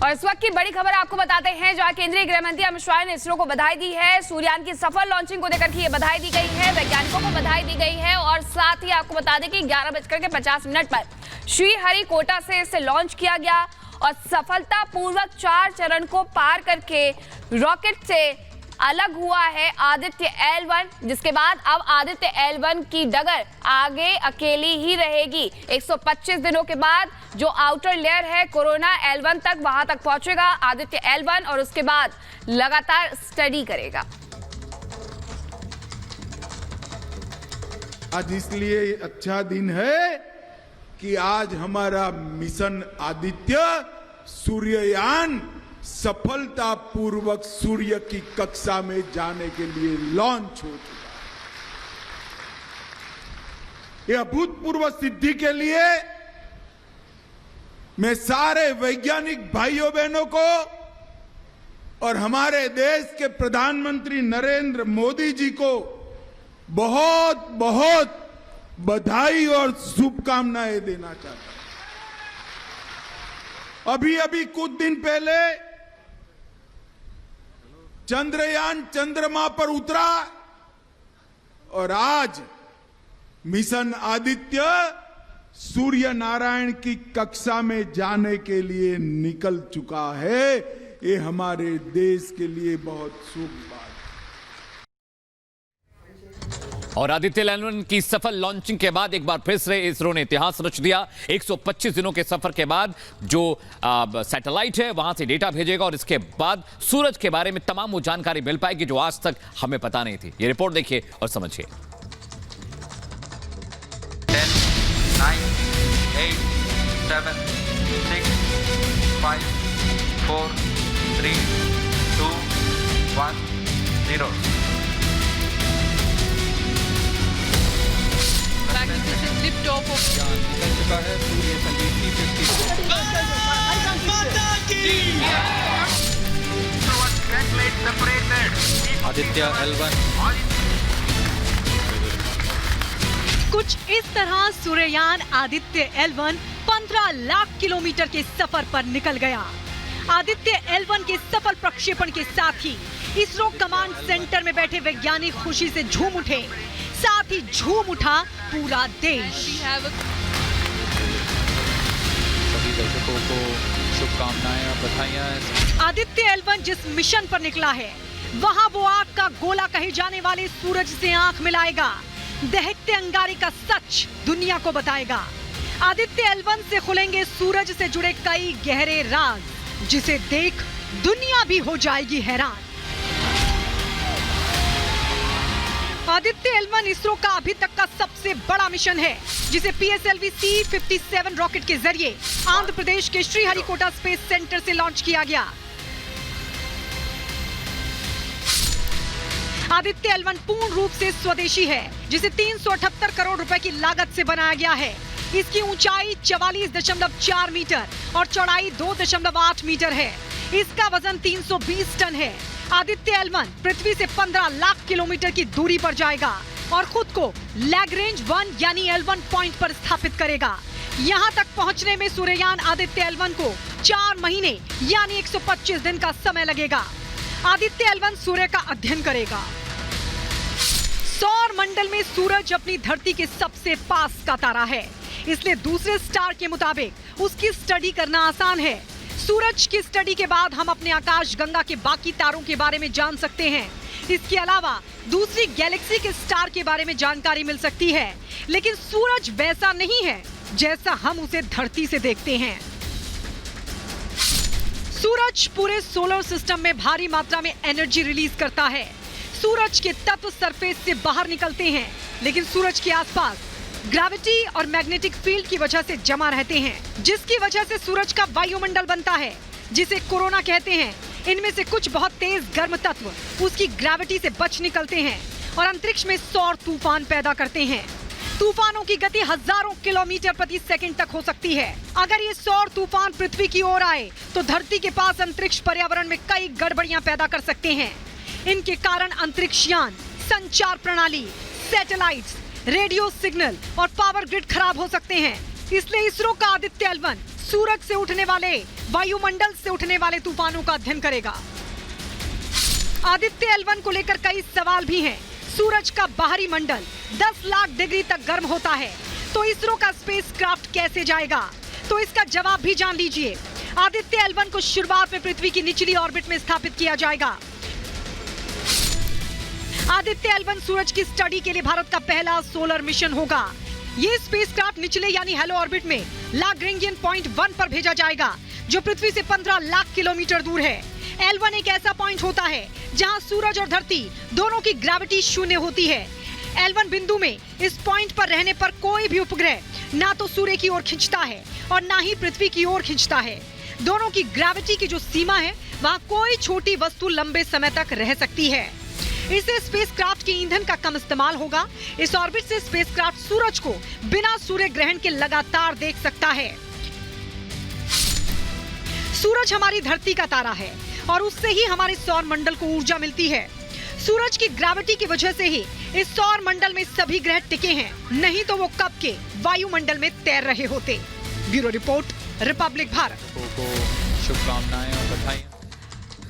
और इस वक्त की बड़ी खबर आपको बताते हैं, जहां केंद्रीय गृह मंत्री अमित शाह ने इसरो को बधाई दी है। सूर्ययान की सफल लॉन्चिंग को लेकर के बधाई दी गई है, वैज्ञानिकों को बधाई दी गई है। और साथ ही आपको बता दें कि 11:50 पर श्रीहरिकोटा से इसे लॉन्च किया गया और सफलतापूर्वक 4 चरण को पार करके रॉकेट से अलग हुआ है आदित्य L1, जिसके बाद अब आदित्य L1 की डगर आगे अकेली ही रहेगी। 125 दिनों के बाद जो आउटर लेयर है कोरोना L1 तक, वहां तक पहुंचेगा आदित्य L1 और उसके बाद लगातार स्टडी करेगा। आज इसलिए अच्छा दिन है कि आज हमारा मिशन आदित्य सूर्ययान सफलतापूर्वक सूर्य की कक्षा में जाने के लिए लॉन्च हो चुका है। यह अभूतपूर्व सिद्धि के लिए मैं सारे वैज्ञानिक भाइयों बहनों को और हमारे देश के प्रधानमंत्री नरेंद्र मोदी जी को बहुत बहुत बधाई और शुभकामनाएं देना चाहता हूं। अभी कुछ दिन पहले चंद्रयान चंद्रमा पर उतरा और आज मिशन आदित्य सूर्य नारायण की कक्षा में जाने के लिए निकल चुका है। ये हमारे देश के लिए बहुत शुभ बात है। और आदित्य L1 की सफल लॉन्चिंग के बाद एक बार फिर से इसरो ने इतिहास रच दिया। 125 दिनों के सफर के बाद जो सैटेलाइट है वहां से डेटा भेजेगा और इसके बाद सूरज के बारे में तमाम वो जानकारी मिल पाएगी जो आज तक हमें पता नहीं थी। ये रिपोर्ट देखिए और समझिए। 10, 9, 8, 7, 6, 5, 4, 3, 2, 1, 0। लिफ्ट ऑफ निकल चुका है सूर्य संजीवनी 50 आदित्य L1। कुछ इस तरह सूर्ययान आदित्य L1 15 लाख किलोमीटर के सफर पर निकल गया। आदित्य L1 के सफल प्रक्षेपण के साथ ही इसरो कमांड सेंटर में बैठे वैज्ञानिक खुशी से झूम उठे, साथ ही झूम उठा पूरा देश। सभी दर्शकों को शुभकामनाएं और बधाइयां। आदित्य L1 जिस मिशन पर निकला है वहां वो आग का गोला कहे जाने वाले सूरज से आंख मिलाएगा, दहकते अंगारे का सच दुनिया को बताएगा। आदित्य L1 से खुलेंगे सूरज से जुड़े कई गहरे राज, जिसे देख दुनिया भी हो जाएगी हैरान। आदित्य L1 इसरो का अभी तक का सबसे बड़ा मिशन है, जिसे PSLV C-57 रॉकेट के जरिए आंध्र प्रदेश के श्रीहरिकोटा स्पेस सेंटर से लॉन्च किया गया। आदित्य L1 पूर्ण रूप से स्वदेशी है, जिसे 378 करोड़ रुपए की लागत से बनाया गया है। इसकी ऊंचाई 44.4 मीटर और चौड़ाई 2.8 मीटर है। इसका वजन 320 टन है। आदित्य L1 पृथ्वी से 15 लाख किलोमीटर की दूरी पर जाएगा और खुद को लैग्रेंज 1 यानी L1 पॉइंट पर स्थापित करेगा। यहां तक पहुंचने में सूर्ययान आदित्य L1 को 4 महीने यानी 125 दिन का समय लगेगा। आदित्य L1 सूर्य का अध्ययन करेगा। सौर मंडल में सूरज अपनी धरती के सबसे पास का तारा है, इसलिए दूसरे स्टार के मुताबिक उसकी स्टडी करना आसान है। सूरज की स्टडी के बाद हम अपने आकाश गंगा के बाकी तारों के बारे में जान सकते हैं। इसके अलावा दूसरी गैलेक्सी के स्टार के बारे में जानकारी मिल सकती है, लेकिन सूरज वैसा नहीं है जैसा हम उसे धरती से देखते हैं। सूरज पूरे सोलर सिस्टम में भारी मात्रा में एनर्जी रिलीज करता है। सूरज के तत्व सरफेस से बाहर निकलते हैं, लेकिन सूरज के आसपास ग्रेविटी और मैग्नेटिक फील्ड की वजह से जमा रहते हैं, जिसकी वजह से सूरज का वायुमंडल बनता है, जिसे कोरोना कहते हैं। इनमें से कुछ बहुत तेज गर्म तत्व उसकी ग्रेविटी से बच निकलते हैं और अंतरिक्ष में सौर तूफान पैदा करते हैं। तूफानों की गति हजारों किलोमीटर प्रति सेकंड तक हो सकती है। अगर ये सौर तूफान पृथ्वी की ओर आए तो धरती के पास अंतरिक्ष पर्यावरण में कई गड़बड़ियां पैदा कर सकते हैं। इनके कारण अंतरिक्ष यान, संचार प्रणाली, सैटेलाइट्स, रेडियो सिग्नल और पावर ग्रिड खराब हो सकते हैं। इसलिए इसरो का आदित्य L1 सूरज से उठने वाले, वायुमंडल से उठने वाले तूफानों का अध्ययन करेगा। आदित्य L1 को लेकर कई सवाल भी हैं। सूरज का बाहरी मंडल 10 लाख डिग्री तक गर्म होता है, तो इसरो का स्पेसक्राफ्ट कैसे जाएगा? तो इसका जवाब भी जान लीजिए। आदित्य L1 को शुरुआत में पृथ्वी की निचली ऑर्बिट में स्थापित किया जाएगा। आदित्य L1 सूरज की स्टडी के लिए भारत का पहला सोलर मिशन होगा। ये स्पेसक्राफ्ट निचले यानी हेलो ऑर्बिट में लाग्रेंजियन पॉइंट 1 पर भेजा जाएगा, जो पृथ्वी से 15 लाख किलोमीटर दूर है। L1 एक ऐसा पॉइंट होता है जहां सूरज और धरती दोनों की ग्रेविटी शून्य होती है। L1 बिंदु में इस पॉइंट पर रहने पर कोई भी उपग्रह ना तो सूर्य की ओर खींचता है और ना ही पृथ्वी की ओर खींचता है। दोनों की ग्रेविटी की जो सीमा है, वहां कोई छोटी वस्तु लंबे समय तक रह सकती है। इससे स्पेसक्राफ्ट के ईंधन का कम इस्तेमाल होगा। इस ऑर्बिट से स्पेसक्राफ्ट सूरज को बिना सूर्य ग्रहण के लगातार देख सकता है। सूरज हमारी धरती का तारा है और उससे ही हमारे सौर मंडल को ऊर्जा मिलती है। सूरज की ग्रेविटी की वजह से ही इस सौर मंडल में सभी ग्रह टिके हैं, नहीं तो वो कब के वायुमंडल में तैर रहे होते। Bureau report, Republic Bharat. को शुभकामनाएं और बधाई।